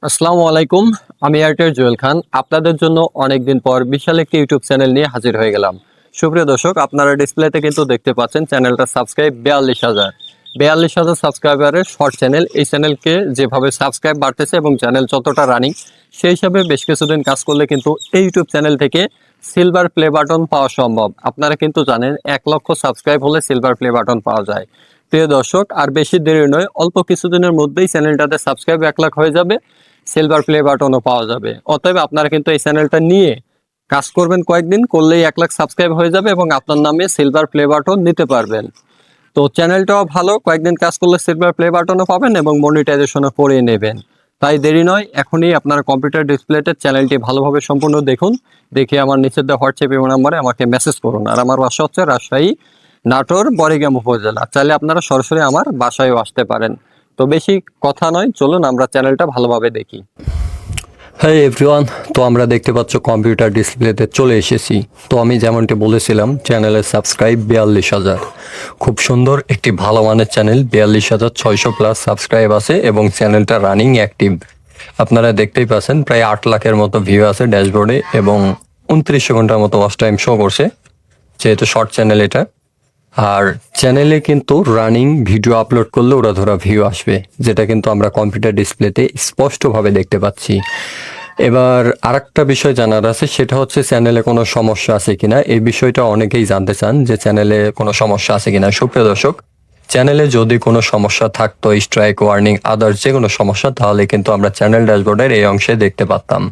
আসসালামু আলাইকুম। আমি এয়ারটেল জুয়েল খান। আপনাদের জন্য অনেকদিন পর বিশাল একটি ইউটিউব চ্যানেল নিয়ে হাজির হয়ে গেলাম। সুপ্রিয় দর্শক, আপনারা ডিসপ্লেতে কিন্তু দেখতে পাচ্ছেন চ্যানেলটা সাবস্ক্রাইব 42,000 সাবস্ক্রাইবারের শর্ট চ্যানেল। এই চ্যানেলকে যেভাবে সাবস্ক্রাইব বাড়তেছে এবং চ্যানেল যতটা রানিং, সেই হিসাবে বেশ কিছুদিন কাজ করলে কিন্তু এই ইউটিউব চ্যানেল থেকে সিলভার প্লে বাটন পাওয়া সম্ভব। আপনারা কিন্তু জানেন 1 লক্ষ সাবস্ক্রাইব হলে সিলভার প্লে বাটন পাওয়া যায়। প্রিয় দর্শক, আর বেশি দেরি নয়, অল্প কিছুদিনের মধ্যেই চ্যানেলটাতে সাবস্ক্রাইব 1 লাখ হয়ে যাবে, সিলভার প্লে বাটনও পাওয়া যাবে। অতএব আপনারা কিন্তু এই চ্যানেলটা নিয়ে কাজ করবেন, কয়েকদিন করলেই 1 লাখ সাবস্ক্রাইব হয়ে যাবে এবং আপনার নামে সিলভার প্লে বাটন নিতে পারবেন। তো চ্যানেলটাও ভালো, কয়েকদিন কাজ করলে সিলভার প্লে বাটনও পাবেন এবং মনিটাইজেশনও করিয়ে নেবেন। তাই দেরি নয়, এখনই আপনার কম্পিউটার ডিসপ্লেতে চ্যানেলটি ভালোভাবে সম্পূর্ণ দেখুন। দেখে আমার নিচের দেওয়া হোয়াটসঅ্যাপ নাম্বারে আমাকে মেসেজ করুন। আর আমার বাসা হচ্ছে রাজশাহী, নাটোর, বরিগ্রাম উপজেলা। চাইলে আপনারা সরাসরি আমার বাসায়ও আসতে পারেন। তো বেশি কথা নয়, চলুন আমরা চ্যানেলটা ভালোভাবে দেখি। হ্যাঁ এভরিওয়ান, তো আমরা দেখতে পাচ্ছ কম্পিউটার ডিসপ্লেতে চলে এসেছি। তো আমি যেমনটি বলেছিলাম, চ্যানেলের সাবস্ক্রাইব 42,000। খুব সুন্দর একটি ভালো মানের চ্যানেল, 42,600 প্লাস সাবস্ক্রাইব আছে এবং চ্যানেলটা রানিং অ্যাক্টিভ। আপনারা দেখতেই পাচ্ছেন প্রায় 8 লাখের মতো ভিউ আছে ড্যাশবোর্ডে এবং 29 ঘন্টার মতো ওয়াচ টাইম শো করছে, যেহেতু শর্ট চ্যানেল এটা। আর চ্যানেলে কিন্তু রানিং ভিডিও আপলোড করলে ওরা ধরা ভিউ আসবে, যেটা কিন্তু আমরা কম্পিউটার ডিসপ্লেতে স্পষ্টভাবে দেখতে পাচ্ছি। এবার আরেকটা বিষয় জানার আছে, সেটা হচ্ছে চ্যানেলে কোনো সমস্যা আছে কিনা। এই বিষয়টা অনেকেই জানতে চান যে চ্যানেলে কোনো সমস্যা আছে কিনা। সুপ্রিয় দর্শক, চ্যানেলে যদি কোনো সমস্যা থাকতো, স্ট্রাইক, ওয়ার্নিং, আদার্স যে কোনো সমস্যা, তাহলে কিন্তু আমরা চ্যানেল ড্যাশবোর্ডের এই অংশে দেখতে পারতাম।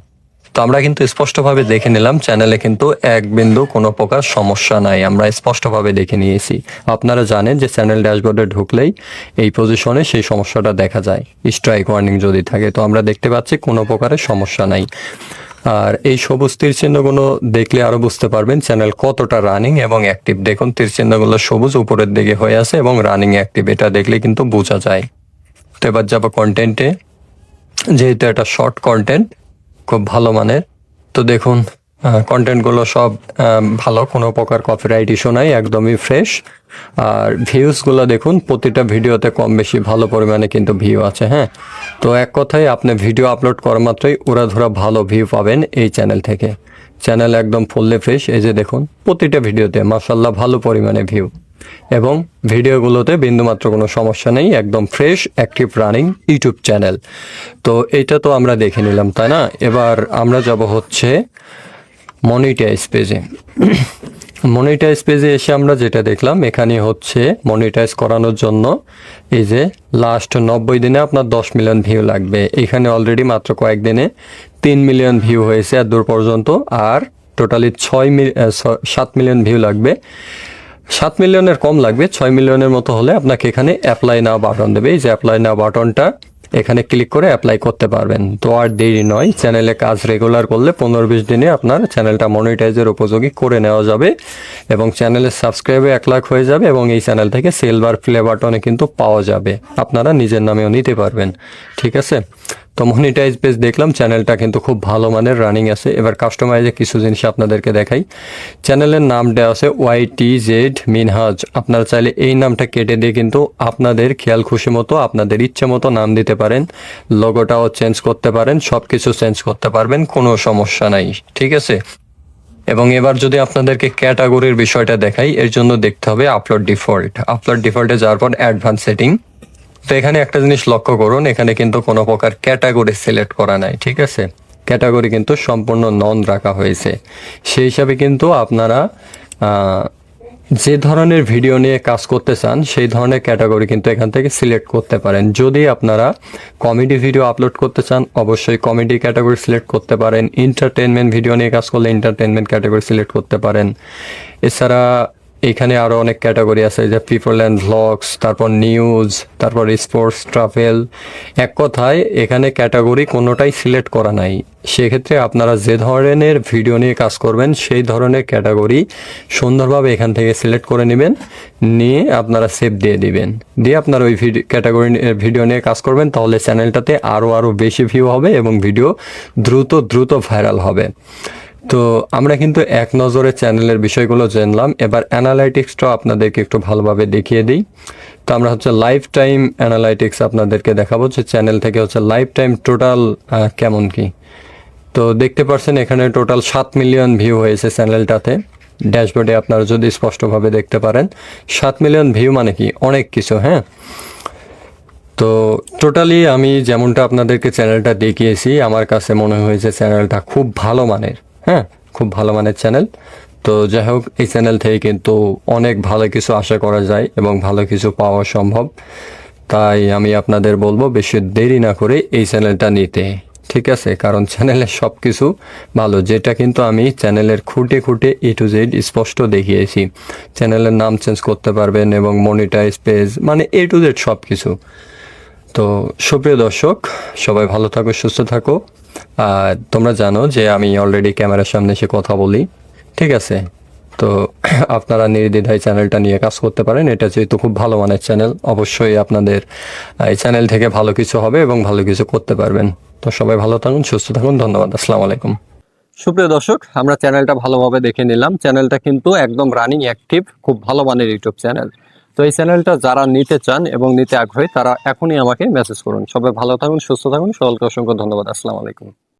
তো আমরা কিন্তু স্পষ্টভাবে দেখে নিলাম চ্যানেলে কিন্তু এক বিন্দু কোনো প্রকার সমস্যা নাই, আমরা স্পষ্টভাবে দেখে নিয়েছি। আপনারা জানেন যে চ্যানেল ড্যাশবোর্ডে ঢুকলেই এই পজিশনে সেই সমস্যাটা দেখা যায়, স্ট্রাইক ওয়ার্নিং যদি থাকে। তো আমরা দেখতে পাচ্ছি কোনো প্রকারের সমস্যা নাই। আর এই সবুজ তীর চিহ্নগুলো দেখলে আরো বুঝতে পারবেন চ্যানেল কতটা রানিং এবং অ্যাক্টিভ। দেখুন তীর চিহ্নগুলো সবুজ উপরের দিকে হয়ে আছে এবং রানিং অ্যাক্টিভ, এটা দেখলে কিন্তু বোঝা যায়। তো এবার যাবো কন্টেন্টে। যেহেতু এটা শর্ট কন্টেন্ট, খুব ভালো মানের। তো দেখুন কন্টেন্টগুলো সব ভালো, কোনো প্রকার কপিরাইট ইস্যু নাই, একদমই ফ্রেশ। আর ভিউজগুলো দেখুন, প্রতিটা ভিডিওতে কম বেশি ভালো পরিমাণে কিন্তু ভিউ আছে। হ্যাঁ, তো এক কথায় আপনি ভিডিও আপলোড করা মাত্রই উড়াধুরা ভালো ভিউ পাবেন এই চ্যানেল থেকে। চ্যানেল একদম ফুললি ফ্রেশ। এই যে দেখুন প্রতিটা ভিডিওতে মাশাআল্লাহ ভালো পরিমাণে ভিউ এবং ভিডিওগুলোতে বিন্দুমাত্র কোনো সমস্যা নেই, একদম fresh active running YouTube channel. তো এইটা তো আমরা দেখে নিলাম, তাই না? এবার আমরা যাব হচ্ছে মনিটাইজ পেজে। মনিটাইজ পেজে এসে আমরা যেটা দেখলাম, এখানে হচ্ছে মনিটাইজ করানোর জন্য এই যে লাস্ট 90 দিনে আপনার 10 মিলিয়ন ভিউ লাগবে। এখানে অলরেডি মাত্র কয়েকদিনে 3 মিলিয়ন ভিউ হয়েছে এত দূর পর্যন্ত। আর টোটালি 7 মিলিয়ন ভিউ লাগবে। 7 মিলিয়নের কম লাগবে, 6 মিলিয়নের মতো হলে আপনাকে এখানে অ্যাপ্লাই নাও বাটন দেবে। এই যে অ্যাপ্লাই নাও বাটনটা, এখানে ক্লিক করে অ্যাপ্লাই করতে পারবেন। তো আর দেরি নয়, চ্যানেলে কাজ রেগুলার করলে 15-20 দিনে আপনার চ্যানেলটা মনিটাইজের উপযোগী করে নেওয়া যাবে এবং চ্যানেলের সাবস্ক্রাইবে 1 লাখ হয়ে যাবে এবং এই চ্যানেল থেকে সিলভার প্লে বাটনে কিন্তু পাওয়া যাবে, আপনারা নিজের নামেও নিতে পারবেন। ঠিক আছে, তো মনিটাইজ পেজ দেখলাম, চ্যানেলটা কিন্তু খুব ভালো মানের রানিং আছে। এবার কাস্টমাইজে কিছু জিনিস আপনাদেরকে দেখাই। চ্যানেলের নাম দেওয়া আছে YTZ মিনহাজ। আপনারা চাইলে এই নামটা কেটে দিয়ে কিন্তু আপনাদের খেয়াল খুশি মতো, আপনাদের ইচ্ছে মতো নাম দিতে পারেন। লোগোটাও চেঞ্জ করতে পারেন, সব কিছু চেঞ্জ করতে পারবেন, কোনো সমস্যা নাই। ঠিক আছে, এবং এবার যদি আপনাদেরকে ক্যাটাগরির বিষয়টা দেখাই, এর জন্য দেখতে হবে আপলোড ডিফল্ট। আপলোড ডিফল্টে যাওয়ার পর অ্যাডভান্স সেটিং। তো এখানে একটা জিনিস লক্ষ্য করুন, এখানে কিন্তু কোনো প্রকার ক্যাটাগরি সিলেক্ট করা নাই। ঠিক আছে, ক্যাটাগরি কিন্তু সম্পূর্ণ নন রাখা হয়েছে। সেই হিসাবে কিন্তু আপনারা যে ধরনের ভিডিও নিয়ে কাজ করতে চান সেই ধরনের ক্যাটাগরি কিন্তু এখান থেকে সিলেক্ট করতে পারেন। যদি আপনারা কমেডি ভিডিও আপলোড করতে চান, অবশ্যই কমেডি ক্যাটাগরি সিলেক্ট করতে পারেন। এন্টারটেনমেন্ট ভিডিও নিয়ে কাজ করলে এন্টারটেনমেন্ট ক্যাটাগরি সিলেক্ট করতে পারেন। এছাড়া এখানে আরও অনেক ক্যাটাগরি আছে, যে পিপল অ্যান্ড ভ্লগস, তারপর নিউজ, তারপর স্পোর্টস, ট্রাভেল। এক কথায় এখানে ক্যাটাগরি কোনোটাই সিলেক্ট করা নাই। সেক্ষেত্রে আপনারা যে ধরনের ভিডিও নিয়ে কাজ করবেন সেই ধরনের ক্যাটাগরি সুন্দরভাবে এখান থেকে সিলেক্ট করে নেবেন, নিয়ে আপনারা সেভ দিয়ে দিবেন। দিয়ে আপনারা ওই ক্যাটাগরি ভিডিও নিয়ে কাজ করবেন, তাহলে চ্যানেলটাতে আরও বেশি ভিউ হবে এবং ভিডিও দ্রুত ভাইরাল হবে। তো আমরা কিন্তু এক নজরে চ্যানেলের বিষয়গুলো জানলাম, এবার অ্যানালাইটিক্সটাও আপনাদেরকে একটু ভালোভাবে দেখিয়ে দিই। তো আমরা হচ্ছে লাইফ টাইম অ্যানালাইটিক্স আপনাদেরকে দেখাবো যে চ্যানেল থেকে হচ্ছে লাইফ টাইম টোটাল কেমন কি। তো দেখতে পাচ্ছেন এখানে টোটাল 7 মিলিয়ন ভিউ হয়েছে চ্যানেলটাতে। ড্যাশবোর্ডে আপনারা যদি স্পষ্টভাবে দেখতে পারেন 7 মিলিয়ন ভিউ মানে কি অনেক কিছু, হ্যাঁ। তো টোটালি আমি যেমনটা আপনাদেরকে চ্যানেলটা দেখিয়েছি, আমার কাছে মনে হয়েছে চ্যানেলটা খুব ভালো মানের, হ্যাঁ, খুব ভালো মানের চ্যানেল। তো যাই হোক, এই চ্যানেল থেকে কিন্তু অনেক ভালো কিছু আশা করা যায় এবং ভালো কিছু পাওয়া সম্ভব। তাই আমি আপনাদের বলবো বেশি দেরি না করে এই চ্যানেলটা নিতে, ঠিক আছে? কারণ চ্যানেলের সব কিছু ভালো, যেটা কিন্তু আমি চ্যানেলের খুঁটে খুঁটে A to Z স্পষ্ট দেখিয়েছি। চ্যানেলের নাম চেঞ্জ করতে পারবেন এবং মনিটাইজ পেজ, মানে A to Z সব কিছু। তো সুপ্রিয় দর্শক, সবাই ভালো থাকো, সুস্থ থাকো। আর তোমরা জানো যে আমি অলরেডি ক্যামেরার সামনে এসে কথা বলি, ঠিক আছে? তো আপনারা নির্দ্বিধায় চ্যানেলটা নিয়ে কাজ করতে পারেন। এটা যেহেতু খুব ভালো মানের চ্যানেল, অবশ্যই আপনাদের এই চ্যানেল থেকে ভালো কিছু হবে এবং ভালো কিছু করতে পারবেন। তো সবাই ভালো থাকুন, সুস্থ থাকুন, ধন্যবাদ, আসসালামু আলাইকুম। সুপ্রিয় দর্শক, আমরা চ্যানেলটা ভালোভাবে দেখে নিলাম। চ্যানেলটা কিন্তু একদম রানিং অ্যাক্টিভ, খুব ভালো মানের ইউটিউব চ্যানেল। তো এই চ্যানেলটা যারা নিতে চান এবং নিতে আগ্রহী তারা এখনই আমাকে মেসেজ করুন। সবাই ভালো থাকুন, সুস্থ থাকুন, সকলকে অসংখ্য ধন্যবাদ, আসসালামু আলাইকুম।